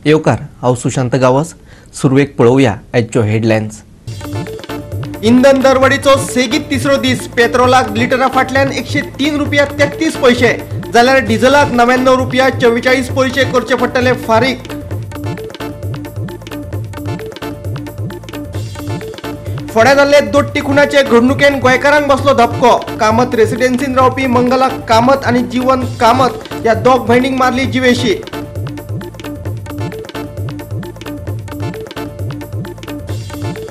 येवकार हांव सुशांत गावस सुरवेक पळोवया आजच्यो हेडलायन्स। इंधन दरवाडीचो सेगीत तिसरो दीस। पेट्रोलाक लिटरा फाटल्यान 103 रुपया 33 पैसे जाल्यार डिझेलाक 99 रुपया 44 पैसे करचे पडटले फारीक। फोड्या जाल्ले दोट्टी खुनाचे घडणुकेन गोंयकारांक बसलो धपको। कामत रेसिडेन्सीन रावपी मंगला कामत आनी जीवन कामत ह्या दोग भयणींक मारली जिवेशी।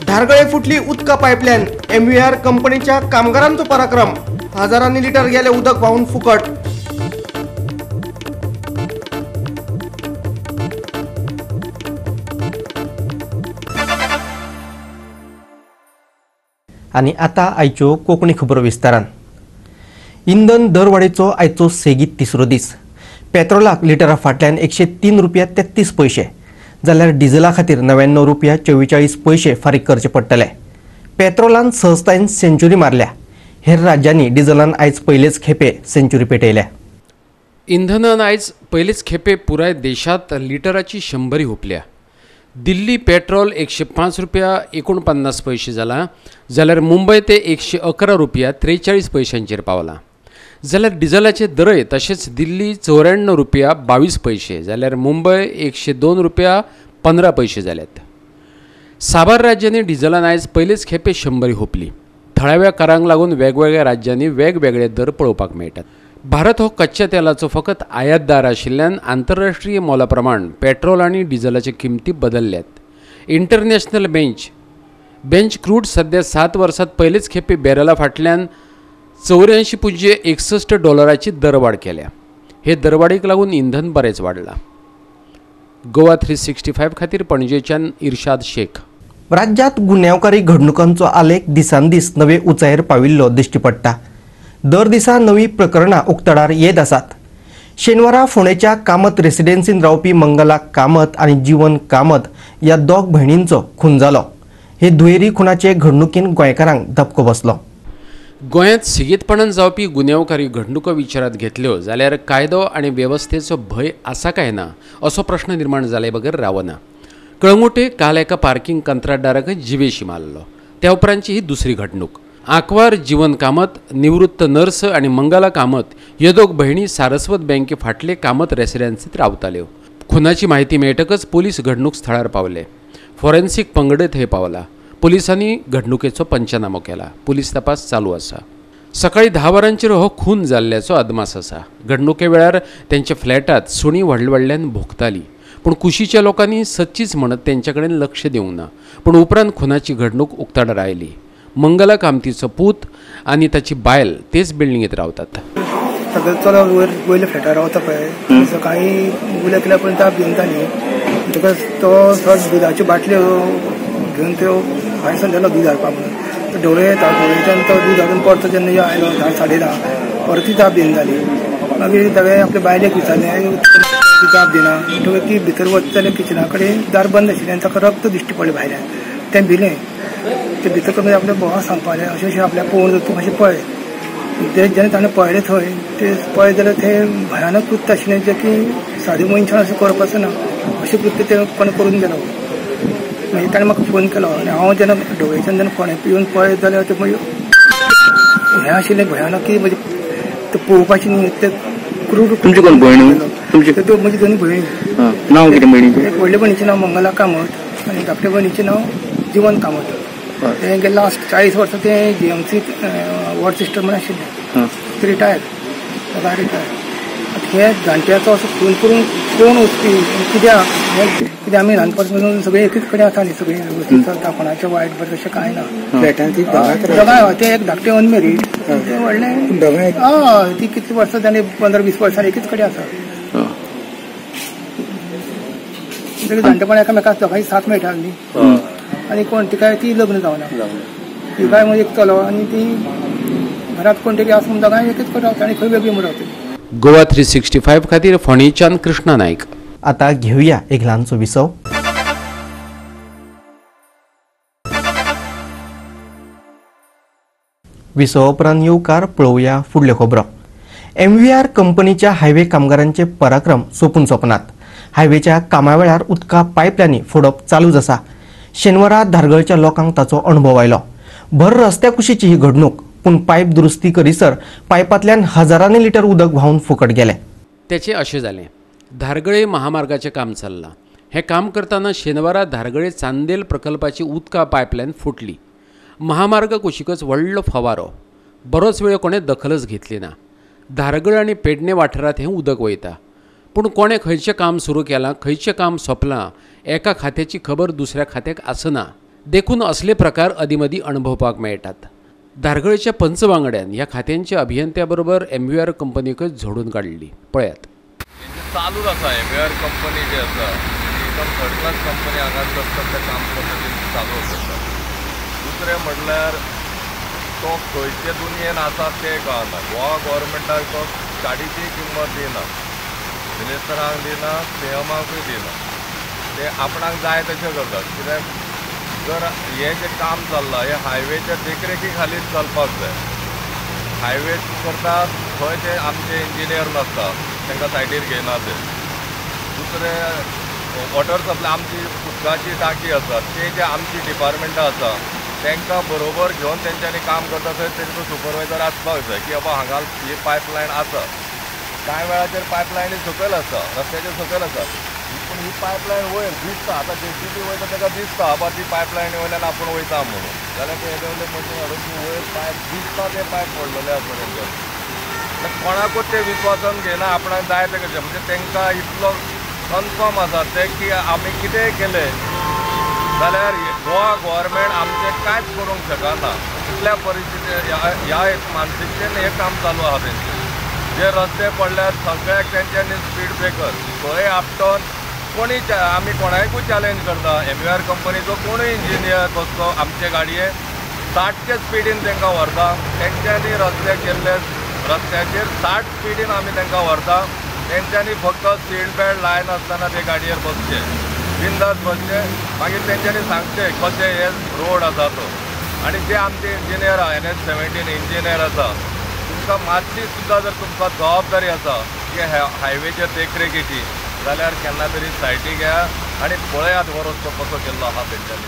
धारगळे फुटली उदका पायपलायन। MVR कंपनीच्या कामगारांचो पराक्रम। हजारांनी लिटर गेले उदक व्हांवून फुकट। आनी आता आयच्यो कोंकणी खबरो विस्तारान। इंधन दरवाडीचो आयचो सेगीत तिसरो दीस। पेट्रोलाक लिटरा फाटल्यान 103 रुपया 33 पैसे जाल्यार डिझेला खातीर 99 रुपया 44 पैसे फारीक करचे पडटले। पेट्रोलान सहजतायेन सेंच्युरी मारल्या। हेर राज्यांनी डिझेलान आयज पयलेच खेपे सेंच्युरी पेटयल्या। इंधनान आयज पयलेच खेपे पुराय देशात लिटराची 100 हुपल्या। दिल्ली पेट्रोल 105 रुपया 49 पैसे जाला जाल्यार मुंबय ते 111 रुपया 43 पैशांचेर पावला। जाल्यार डिझेलाचे दरय तशेंच दिल्ली 94 रुपया 22 पैसे जाल्यार मुंबय 102 रुपया 15 पैसे जाल्यात। साबार राज्यांनी डिझेलान आयज पयलेच खेपे 100 हुपली। थळाव्या करांक लागून वेगवेगळ्या राज्यांनी वेगवेगळे दर पळोवपाक मेळटात। भारत हो कच्च्या तेलाचो फकत आयातदार आशिल्ल्यान आंतरराष्ट्रीय मोला प्रमाण पेट्रोल आनी डिझेलाचे किंमती बदलल्यात। इंटरनॅशनल बेंच क्रूड सध्या 7 वर्सांत पयलेच खेपे बॅरला फाटल्यान $84.61 दरवाड केल्या। हे दरवाडीक लागून इंधन बरेच वाडला। गोवा 365 खातीर पणजेच्यान इर्शाद शेख। राज्यात गुन्यांवकारी घडणुकांचो आलेख दिसान दीस नवे उंचायेर पाविल्लो दिश्टी पडटा। दर दिसा नवी प्रकरणां उक्तडार येत आसात। शेनवारा फोंडेच्या कामत रेसिडेन्सीन रावपी मंगला कामत आनी जीवन कामत ह्या दोग भयणींचो खून जालो। हे दुहेरी खुनाचे घडणुकीन गोंयकारांक धपको बसलो। गोंयांत सेगीतपणान जावपी गुन्यांवकारी घडणुको विचारांत घेतल्यो जाल्यार कायदो आनी वेवस्थेचो भंय आसा काय ना असो प्रश्न निर्माण जाले बगर रावना। कळंगुटे काल एका पार्किंग कंत्राटदाराक जिवेशी मारलो। त्या उपरांतची ही दुसरी घडणूक। आंकवार जीवन कामत निवृत्त नर्स आनी मंगला कामत ह्यो दोग भयणी सारस्वत बँके फाटले कामत रेसिडेन्सीत रावताल्यो। खुनाची म्हायती मेळटकच पुलीस घडणूक स्थळार पावले। फॉरेन्सिक पंगड थंय पावला। पुलिसांनी घडणुकेचो पंचनामो केला। पुलीस तपास चालू आसा। सकाळी 10 वरांचेर हो खून जाल्ल्याचो अदमास आसा। घडणुके वेळार त्यांच्या फ्लॅटात सुणी व्हडल्यान भोगताली पूण कुशीच्या लोकांनी सच्चीच म्हणत त्यांच्या कडेन लक्ष दिवंक ना। पूण उपरांत खुनाची घडणूक उक्ताडार आयली। मंगला कामतीचो पूत आनी ताची बायल तेच बिल्डिंगेत रावतात। चलो वयल्या फ्लॅटार रावता पळय सकाळी उल्या केल्या पर्यंत ताप घेवन जाली म्हणटकच तो दुधाच्यो बाटल्यो घेवन त्यो भायर सरलेलो दूद हाडपाक म्हणून ढवळे येता ढवळेच्यान तो दूद हाडून परतो जेन्ना आयलो 10 साडे 10 परती ताप घेवन जाली। मागीर ताणें आपल्या बायलेक विचारलें ताप दिना म्हणटकच ती भितर वता जाल्यार किचना कडेन दार बंद आशिल्लें ताका रक्त दिश्टी पडलें भायल्यान। तें भिलें ते भितर करून आपल्या भावाक सांगपाक लागलें अशें आपल्याक पळोवन तूं मातशें पळय। जेन्ना ताणें पळयलें थंय ते पळय जाल्यार तें भयानक कृत्य आशिल्लें जें की सादें मनशान अशें करपाचो ना अशें कृत्य तें कोणें करून गेलो। मागीर ताणें म्हाका फोन केलो आनी हांव जेन्ना ढवळेच्यान जेन्ना कोणें येवन पळयत जाल्यार तें मागीर हें आशिल्लें भयानक की म्हणजे तें पळोवपाची न्ही तें क्रूर। तुमची कोण भयण? तुमची म्हजी दोनी भयणी। नांव कितें भयणीचें? एक व्हडले भयणीचें नांव मंगला कामत आनी धाकटे भयणीचें नांव जीवन कामत। तें गेले लास्ट 40 वर्सां तें GMC वॉर्ड सिस्टर म्हण आशिल्लें ते रिटायर हे जाणट्याचो असो खून करून कोण वचपी कित्याक आमी ल्हानपणापासून सगळे एकच कडेन आसा न्ही सगळे वेवस्थीत चलता कोणाचें वायट बरें तशें कांय ना। दोगांय ते एक धाकटें अनमेरीड तें व्हडलें हय ती कितलीं वर्सां जालीं 15-20 वर्सां एकच कडेन आसा। जाणटेपण एकामेकाक दोगांय साथ मेळटाली न्ही आनी कोण तिका ती लग्न जावना ती काय म्हणजे एक चलो आनी ती घरांत कोण तरी आसा म्हूण दोगांय एकच कडेन रावता आनी खंय वेगळी म्हूण रावतली। गोवा 365 खातीर फोंडेच्यान कृष्णा नायक। आता घेवया एक ल्हानसो विसव। विसव उपरांत येवकार पळोवया फुडल्यो खबरो। MVR कंपनीच्या हायवे कामगारांचे पराक्रम सोपून सोपनात। हायवेच्या कामा वेळार उदका पायपलायनी फोडप चालूच आसा। शेनवारा धारगळच्या लोकांक ताचो अणभव आयलो। भर रस्त्या कुशीची ही घडणूक, पूण पायप दुरुस्ती करीसर पायपांतल्यान हजारांनी लिटर उदक व्हांवन फुकट गेले। त्याचे अशें जालें, धारगळे महामार्गाचें काम चल्लां। हें काम करतना शेनवारा धारगळे चांदेल प्रकल्पाची उदका पायपलायन फुटली। महामार्ग कुशीकच व्हडलो फवारो। बरोच वेळ कोणें दखलच घेतली ना। धारगळ आनी पेडणे वाठारांत हें उदक वयता, पूण कोणें खंयचें काम सुरू केलां, खंयचें काम सोंपलां, एका खात्याची खबर दुसऱ्या खात्याक आसना। देखून असले प्रकार अदीमदीं अणभवपाक मेळटात। धारगळच्या पंचवांगड्यान ह्या खात्यांच्या अभियंत्या बरोबर MVR कंपनीकच झोडून काडली। पळयात। चालूच आसा MVR कंपनी जी आसा एकदम थर्ड क्लास कंपनी हांगाच आसता ते काम पद्दतीन चालू आसता। दुसरें म्हणल्यार तो खंयचे दुनियेन आसा तें कळना। गोवा गव्हर्मेंटाक तो गाडीची किंमत दिना, मिनिस्टरांक दिना, CMाकूय दिना। ते आपणाक जाय तशें करतात। कित्याक जर हें जें काम चल्लां हें हायवेच्या देखरेखी खाली चलपाक जाय। हायवे करतात थंय ते आमचे इंजिनियर नासता, तांकां सायडीर घेयना ते। दुसरें वॉटर सप्लाय आमची उदकाची टाकी आसा ते जे आमची डिपार्टमेंटां आसा तांकां बरोबर घेवन तेंच्यांनी काम करता थंय तेंचो सुपरवायझर आसपाक जाय की बाबा हांगा ही पायपलायन आसा। कांय वेळाचेर पायपलायनी सकयल आसा, रस्त्याच्या सकयल आसा, पूण ही पायपलायन वयर दिसता। आतां JCB वयता ताका दिसता बाबा ती पायपलायनी वयल्यान आपूण वयता म्हणून, जाल्यार ते येदवले मशीन हाडून ती वयर पायप दिसता ते पायप पडलेले आसा तेंच्यानी। कोणाकूच ते विश्वासान घेयना, आपणाक जाय ते करचें। म्हणजे तांकां इतलो कन्फर्म आसा ते की आमी कितेंय केलें जाल्यार गोवा गव्हर्मेंट आमचें कांयच करूंक शकना। इतल्या परिस्थिती ह्या मानसिकतेन हें काम चालू आहा तेंचें। जे रस्ते पडल्यात सगळ्याक तेंच्यांनी स्पीड ब्रेकर खंय आपटोन कोणी आमी कोणाकूय चॅलेंज करता। MVR कंपनीचो कोणूय इंजिनियर बसलो आमचे गाडये 60चे स्पिडीन तांकां व्हरता। तेंच्यांनी रस्ते केल्ले रस्त्याचेर 60 स्पिडीन आमी तांकां व्हरता। तेंच्यांनी फक्त सीट बेल्ट लायन आसतना ते गाडयेर बसचे, बिंदास बसचे। मागीर तेंच्यांनी सांगचे कशें हे रोड आसा तो। आनी जे आमचे इंजिनियर आहा NH17 इंजिनियर आसा, तुमकां मातशी सुद्दां जर तुमकां जबाबदारी आसा की हायवेच्या देखरेखीची, जाल्यार केन्ना तरी सायटी घेया आनी पळयात हो रस्तो कसो केल्लो आहा तेंच्यांनी।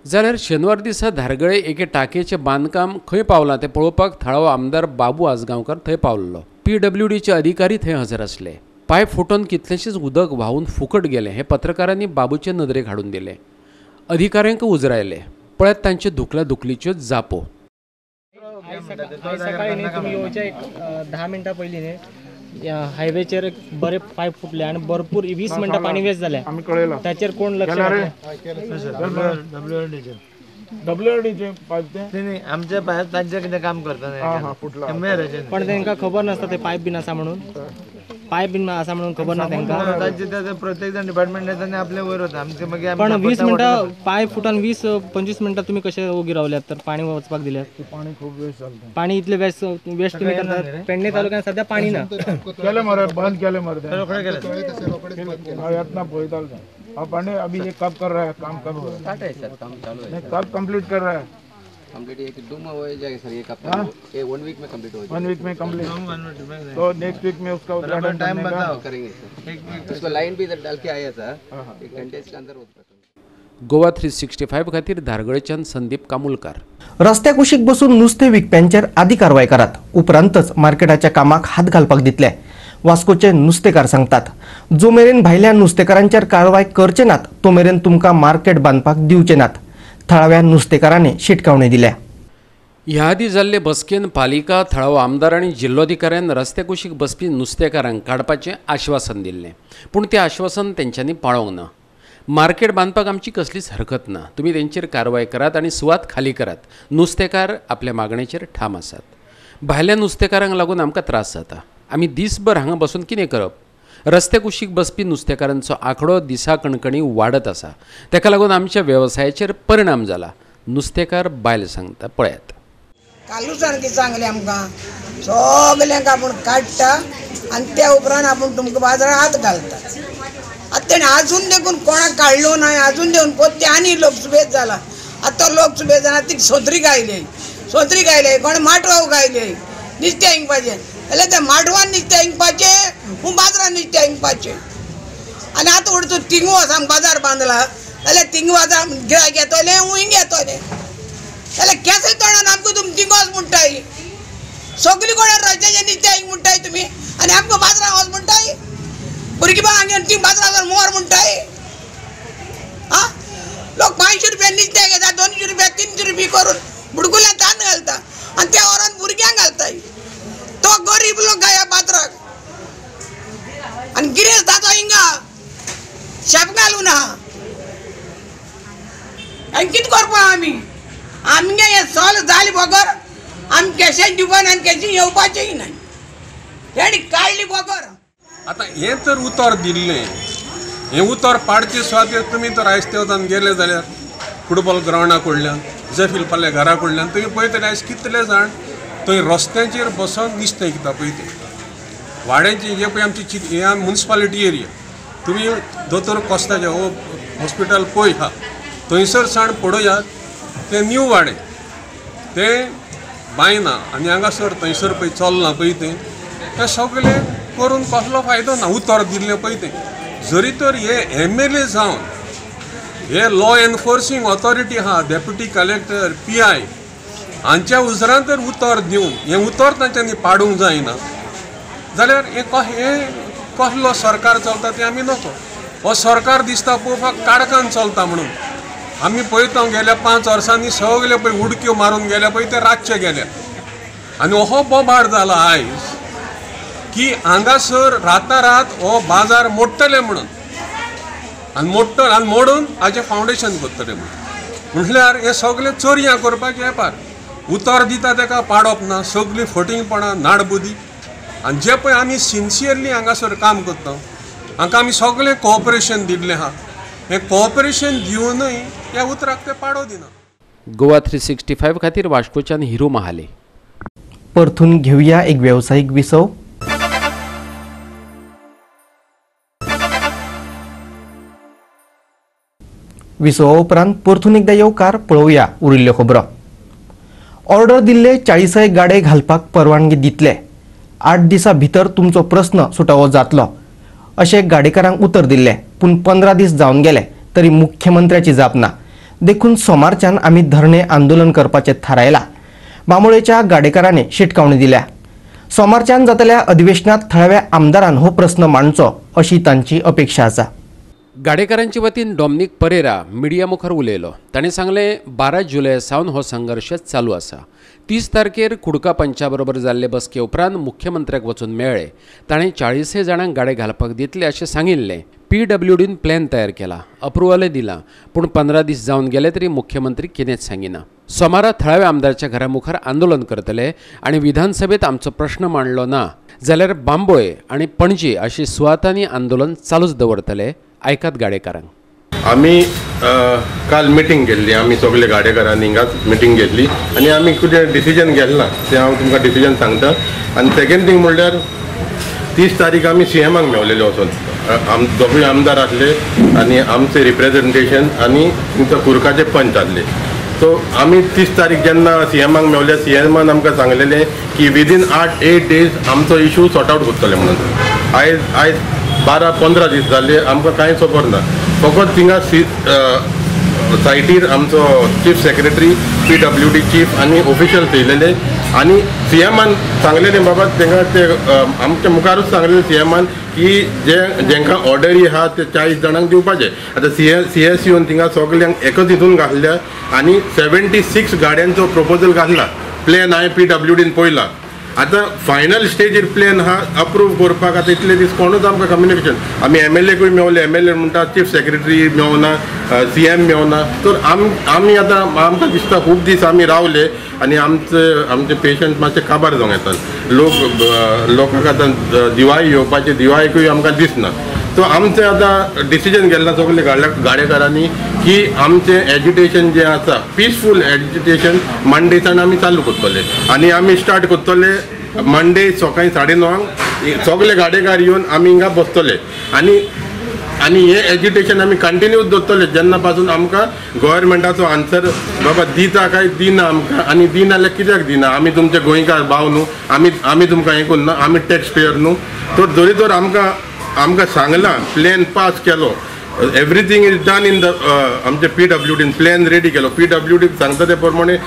जाल्यार शेनवार दिसा धारगळे एके टाकयेचें बांदकाम खंय पावलां तें पळोवपाक थळावो आमदार बाबू आजगांवकार थंय पावल्लो। PWDचे अधिकारी थंय हजर आसले। पायप फुटोवन कितलेशेच उदक व्हांवून फुकट गेलें हें पत्रकारांनी बाबूचे नदरेक हाडून दिलें। अधिकाऱ्यांक उजरायले। पळयात तांचे दुखल्या दुखलीच्यो जापो। सकाळी न्ही तुम्ही येवच्या 10 मिनटां पयलीं न्ही हायवेचेर बरे पायप फुटले आणि भरपूर 20 मिनटां पाणी वेस्ट जालें। त्याचेर कोण लक्ष WRDचे आमचे पायप तांचे कितें काम करता पण तांकां खबर नासता ते पायप बीन आसा म्हणून। पायप बीन आसा म्हणून खबर ना तांकां। तांचे प्रत्येक जण डिपार्टमेंट येता आनी आपले वयर वता। आमचे मागीर पण 20 मिनटां पायप फुटून 20-25 मिनटां तुम्ही कशे उगी रावल्यात तर पाणी वचपाक दिल्यात? पाणी खूप वेस्ट जालें। पाणी इतले वेस्ट तुम्ही करतात? पेडणे तालुक्यात सध्या पाणी ना। केले मरे बंद केले मरे रोखडे केले यत्न पळयताल पानी अभी ये कब कर रहा है काम कब हो रहा है काम चालू है कब कंप्लीट कर रहा है कंप्लीट एक 2 में हो जाएगा सर। ये कब ये 1 वीक में कंप्लीट हो जाएगा। 1 वीक में कंप्लीट तो नेक्स्ट वीक में उसका उद्घाटन टाइम बताओ करेंगे सर। उसको लाइन भी इधर डाल के आया था 1 घंटे के अंदर होता। गोवा 365 खातीर धारगळच्यान संदीप कामुलकार। रस्त्या कुशीक बसून नुस्तें विकप्यांचेर आदी कारवाय करात, उपरांतच मार्केटाच्या कामाक हात घालपाक दितले। वास्कोचे नुस्तेकार सांगतात, जो मेरेन भायल्या नुस्तेकारांचेर कारवाय करचे नात तो मेरेन तुमकां मार्केट बांदपाक दिवचे नात। थळाव्या नुस्तेकारांनी शिटकावणी दिल्या। ह्या आदी जाल्ले बसकेन पालिका, थळावो आमदार आनी जिल्लोधिकाऱ्यान रस्त्या कुशीक बसपी नुस्तेकारांक काडपाचें आश्वासन दिल्लें, पूण तें आश्वासन तेंच्यांनी पाळोवंक ना। मार्केट बांदपाक आमची कसलीच हरकत ना, तुमी तेंचेर कारवाय करात आनी सुवात खाली करात। नुस्तेकार आपल्या मागणेचेर ठाम आसात। भायल्या नुस्तेकारांक लागून आमकां त्रास जाता। आमी दिसभर हांगा बसून कितें करप? रस्त्या कुशीक बसपी नुस्तेकारांचो आंकडो दिसा कणकणी वाडत आसा, तेका लागून आमच्या वेवसायाचेर परिणाम जाला। नुस्तेकार बायल सांगता, पळयात। कालूच सारकी सांगले आमकां सगल्यांक आपूण काडटा आनी त्या उपरांत आपूण तुमकां बाजारात हात घालता। आतां तेणें आजून देखून कोणाक काडलो ना, आजून देखून पोत्ते आनी लोकसभेत जाला। आतां लोकसभेत जाणा ती सोत्री गायले कोण माटवाव गायले नुस्तें हिंगपाचें जाल्यार ते माटवान नुस्तें इंकपाचे बाजारान नुस्तें इंकपाचे आनी आतां उडतो तिंगू वचून बाजार बांदला जाल्यार तिंगू बाजार गिरायक येतले हुंय येतले जाल्यार केसय तोंडान आमकां तुमी तिंगोच म्हणटाय सगळी कोणाक रस्त्याचें नुस्तें म्हणटाय तुमी आनी आमकां बाजारान वच म्हणटाय भुरगीं बांग ती बाजारान मोर म्हणटाय आं लोक 500 रुपया नुस्तें घेता 200 रुपया 300 रुपया करून बुडकुल्या तांद घालता आनी त्या व्हरून भुरग्यांक घालताय तो गरीब लोक गाया बाजाराक आनी गिरेस्त जाता हिंगा शेप घालून आहा आनी कितें करपा आमगे हें सॉल्व जालें बगर आमी कॅशाक दिवपान आनी कॅशी येवपाचेंय ना तेणी काडली बगर आता हे तर उतर दिल्लें हें उतर पाडचे सुवातेर तुमी तर आयज तेवतान गेले जाल्यार फुटबॉल ग्रावंडा कडल्यान जफील पाल्या घरा कडल्यान तुमी पळयतले आयज कितले जाण थंय रस्त्याचेर बसून नुस्तें विकता पळय ते वाड्याची हे पळय आमची हे म्युनिसिपालिटी एरिया तुमी दोतोर कोस्ताचे हो हॉस्पिटल पळय हा थंयसर साण पळयात ते न्यू वाडे ते बायना आनी हांगासर थंयसर पळय चलना पळय ते सगळे करून कसलो फायदो ना उतर दिल्लें पळय तें जरी तर हे MLA जावन हे लॉ एनफोर्सिंग ऑथॉरिटी आहा डेप्युटी कलेक्टर PI हांच्या उजरान तर उतर दिवन हें उतर तांच्यांनी पाडूंक जायना जाल्यार हे कसलो सरकार चलता तें आमी नकळो हो सरकार दिसता पळोवपाक काडकान चलता म्हणून आमी पळयता गेल्या 5 वर्सांनी सगळे पळय उडक्यो मारून गेल्या पळय ते रातचे गेल्या आनी हो बोबाड जाला आयज की हांगासर रातारात हो बाजार मोडटले म्हणून आनी मोडून हाजें फावंडेशन करतले म्हटल्यार हे सगळे चोरयां करपाचे वेपार उतर दिता ताका पाडप ना सगळीं फटींगपणां नाडबुदी आनी जे पळय आमी सिन्सियरली हांगासर काम करता हांकां आमी सगळें कोऑपरेशन दिल्लें आहा हें कोऑपरेशन दिवनूय ह्या उतराक ते पाडो दिना गोवा 365 खातीर वास्कोच्यान हिरू महाले परतून घेऊया एक व्यावसायिक विसव. विसवा उपरांत परतून एकदा येवकार पळोवया उरिल्ल्यो खबरो. ऑर्डर दिल्ले 40 गाडे घालपाक परवानगी दितले. 8 दिसां भितर तुमचो प्रस्न सुटावो जातलो अशें गाडेकारांक उतर दिल्ले. पूण 15 दीस जावन गेले तरी मुख्यमंत्र्याची जाप ना. देखून सोमारच्यान आमी धरणे आंदोलन करपाचें थारायला. बांबोळेच्या गाडेकारांनी शिटकावणी दिल्या. सोमारच्यान जातल्या अधिवेशनात थळाव्या आमदारान हो प्रस्न मांडचो अशी तांची अपेक्षा आसा. गाडेकारांचे वतीन डॉमिनिक परेरा मिडिया मुखार उलयलो. ताणें सांगलें 12 जुलय सावन हो संघर्श चालू आसा. 30 तारखेर कुडका पंचा बरोबर जाल्ले बसके उपरांत मुख्यमंत्र्याक वचून मेळ्ळे. ताणें 40 जाणांक गाडे घालपाक दितले अशें सांगिल्लें. PWDन प्लॅन तयार केला, अप्रुवलय दिला. पूण 15 दीस जावन गेले तरी मुख्यमंत्री कितेंच सांगिना. सोमारा थळाव्या आमदाराच्या घरा मुखार आंदोलन करतले आनी विधानसभेत आमचो प्रश्न मांडलो ना जाल्यार बांबोळे आनी पणजी अशी सुवातांनी आंदोलन चालूच दवरतले. आयकात गाडेकारांक. आमी काल मिटींग घेतली. आमी सगळे गाडेकारांनी हिंगाच मिटींग घेतली आनी आमी कितें डिसिजन घेतला तें हांव तुमकां डिसिजन सांगता. आनी सेकंड थिंग म्हणल्यार 30 तारीख आमी CMाक मेवलेले वचून दोगूय आमदार आसले आनी आमचे रिप्रेझेंटेशन आनी तुमचो कुरकाचे पंच आसले. सो आमी 30 तारीख जेन्ना CMाक मेवले CMान आमकां सांगलेलें की विदीन 8 डेज आमचो इशू सॉर्ट आउट करतले म्हणून. आयज 12-15 दीस जाले आमकां कांय खबर ना. फकत थिंगा सायटीर आमचो चीफ सेक्रेटरी PWD चीफ आनी ऑफिशियल्स येयलेले आनी CMान सांगलेलें बाबा तांकां ते आमच्या मुखारूच सांगलेलें CMान की जेंकां ऑर्डरी आहा ते 40 जाणांक दिवपाचे. आतां CS येवन थिंगा सगल्यांक एकच हितून घातल्या आनी 76 गाड्यांचो प्रपोजल घातला. प्लॅन हांवें PWDन पळयला. आतां फायनल स्टेजीर प्लॅन हा अप्रूव करपाक आतां इतले दीस कोणूच आमकां कम्युनिकेशन. आमी MLAकूय मेवले. MLA म्हणटा चीफ सेक्रेटरी मेवना, CM मेवना. तर आमी आतां आमकां दिसता खूब दीस आमी रावले आनी आमचे पेशंट मातशे काबार जावंक येतात. लोकांक आतां दिवाळी येवपाची दिवाळेकूय आमकां दिसना. सो आमचें आतां डिसिजन घेतलां सगळे गाडेकारांनी की आमचें एजिटेशन जें आसा पिसफूल एजिटेशन मंडेसान आमी चालू करतले आनी आमी स्टार्ट करतले मंडे सकाळीं 9:30 सगळे गाडेकार येवन आमी हिंगा बसतले. आनी आनी हे एज्युटेशन आमी कंटिन्यूच दवरतले जेन्ना पासून आमकां गव्हर्मेंटाचो आन्सर बाबा दिता काय दिना आमकां, आनी दिना जाल्यार कित्याक दिना? आमी तुमचे गोंयकार भाव न्हू, आमी तुमकां हें करून ना, आमी टॅक्स पेयर न्हू. तो जरी तर आमकां सांगलां, प्लॅन पास केलो, everything is done in the आमचे PWD प्लॅन रेडी केलो, PWD सांगता ते प्रमाणे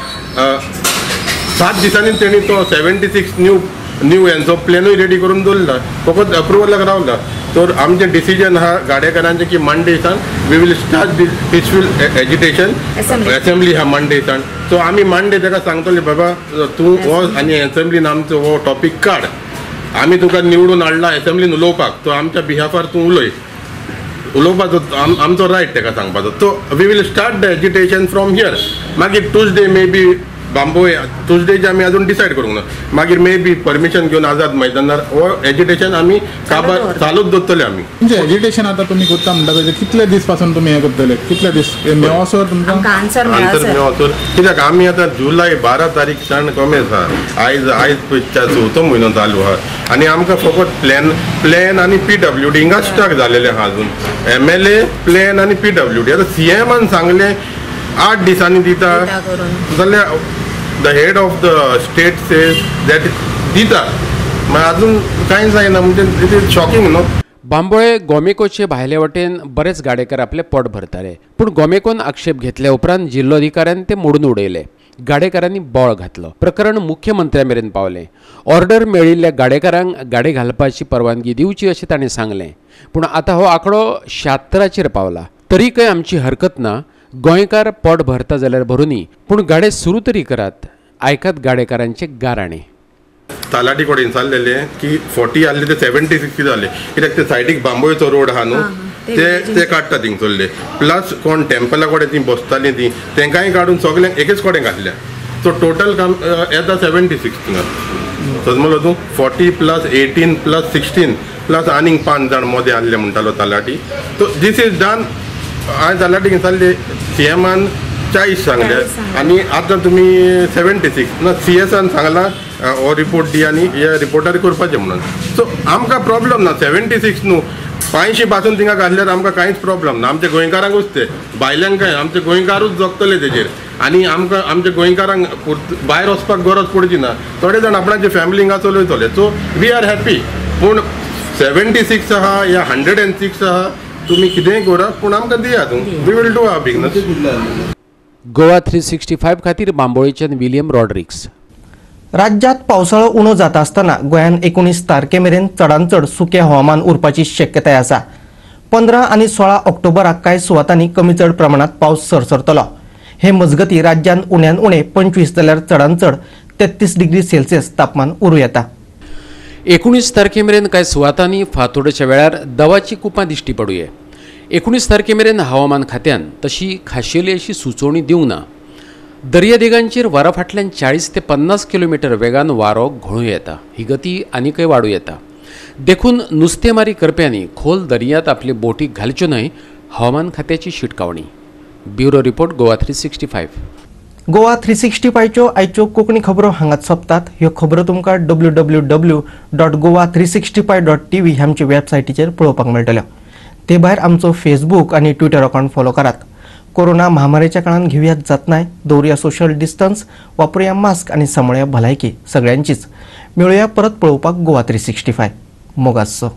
7 दिसांनी तेणी तो 76 न्यू यांचो प्लॅनूय रेडी करून दवरला, फकत अप्रुवलाक रावला. तर आमचें डिसिजन आहा गाडेकारांचें की मंडे दिसान we will start this peaceful education assembly हा मंडे दिसान. सो आमी मंडे ताका सांगतले बाबा तूं हो आनी असेंब्लीन आमचो हो टॉपीक काड, आमी तुका निवडून हाडला असेंब्लीन उलोवपाक, तो आमच्या बिहाफार तूं उलोवपाचो आमचो रायट ताका सांगपाचो. तो we will start the education from here. मागीर ट्यूजडे मे बी बांबोळे ट्यूजडेचे आमी अजून डिसायड करूंक ना, मागीर मे बी परमिशन घेवन आझाद मैदानार हो एज्युटेशन आमी काबार चालूच दवरतले. आमी तुमचें एज्युटेशन आतां तुमी करता म्हणटा तेजे कितले दीस पासून तुमी हें करतले, कितले दीस मेळसर तुमकां आन्सर मेळसर? कित्याक आमी आतां जुलय 12 तारीख सावन कमेस आहा, आयज पयच्या 4थो म्हयनो चालू आहा, आनी आमकां फकत प्लॅन आनी PWD हिंगा स्टक जालेले आहा. अजून MLA प्लॅन आनी PWD आतां CMन सांगलें 8 दिसांनी दिता जाल्यार the head of the state says that दिता, मागीर अजून कांय जायना. म्हणजे इट इज शॉकिंग न्हू. बांबोळे गोमेकोचे भायले वटेन बरेच गाडेकार आपले पोट भरताले, पूण गोमेकोन आक्षेप घेतल्या उपरांत जिल्लोधिकाऱ्यान ते मोडून उडयले. गाडेकारांनी बोळ घातलो. प्रकरण मुख्यमंत्र्या मेरेन पावलें. ऑर्डर मेळिल्ल्या गाडेकारांक गाडे घालपाची परवानगी दिवची अशें ताणें सांगलें. पूण आतां हो आंकडो 76चेर पावला. तरीकय आमची हरकत ना. गोंयकार पोट भरता जाल्यार भरुनी, पूण गाडे सुरू तरी करात. आयकात गाडेकारांचे गाराणे. तालाटी कडेन चाललेले की 40 आसले ते 76 जाले, कित्याक ते सायडीक बांबोळेचो रोड आहा न्हू, ते काडटा थिंगसरले. प्लस कोण टेम्पला कडेन ती बसतालीं ती तेंकांय काडून सगळ्यांक एकेच कडेन घातल्या. सो टोटल काम येता 76 थिंगा. समजलो तूं 40 प्लस 18 प्लस 16 प्लस आनीक 5 जाण मदें आसले म्हणटालो तालाटी. So this is done. हांवें तालाटीक सांगले CMन 40 सांगले आनी आतां तुमी 76 ना CSन सांगला हो रिपोर्ट दी आनी हे रिपोर्टार करपाचें म्हणून. सो आमकां प्रॉब्लम ना 76 न्हू, 85 पासून थिंगा घातल्यार आमकां कांयच प्रॉब्लम ना. आमच्या गोंयकारांकूच ते भायल्यांक काय आमचे गोंयकारूच जगतले तेजेर, आनी आमकां आमच्या गोंयकारांक भायर वचपाक गरज पडची ना. थोडे जाण आपणाचे फॅमिली हिंगा चलयतले. So we are happy. पूण 76 आहा या 106 आहा, तुम्ही कितेंय करा पूण आमकां दियात. We will do our business. Goa 365 खातीर बांबोळेच्यान विलियम रॉड्रिक्स. राज्यात पावसाळो उणो जाता आसतना गोंयान 19 तारखे मेरेन चडांत चड सुकें हवामान उरपाची शक्यताय आसा. 15 आनी 16 ऑक्टोबराक कांय सुवातांनी कमी चड प्रमाणात पावस सरसरतलो. हे मजगती राज्यात उण्यान उणे 25 जाल्यार चडांत चड 33 डिग्री सेल्सियस तापमान उरूं येता. 19 तारखे मेरेन कांय सुवातांनी फांतोडेच्या वेळार दवाची कुपां दिश्टी पडूये. 19 तारखे मेरेन हवामान खात्यान तशी खाशेली अशी सुचोवणी दिवंक ना. दर्यादेगांचेर वारा फाटल्यान 40 ते 50 किलोमीटर वेगान वारो घोळूं येता. ही गती आनीकय वाडूं येता. देखून नुस्तेमारी करप्यांनी खोल दर्यांत आपली बोटी घालच्यो न्हय, हवामान खात्याची शिटकावणी. Bureau report Goa 365. गोवा 365च्यो आयच्यो कोंकणी खबरो हांगाच सोंपतात. ह्यो खबरो तुमकां www.goa365.tv आमचे वेबसायटीचेर पळोवपाक मेळटल्यो. ते भायर आमचो फेसबूक आनी ट्विटर अकावंट फॉलो करात. कोरोना महामारीच्या काळात घेवयात जतनाय, दवरुया सोशल डिस्टन्स, वापरुया मास्क आनी सांबाळुया भलायकी सगळ्यांचीच. मेळुया परत पळोवपाक गोवा 365. मोगासो.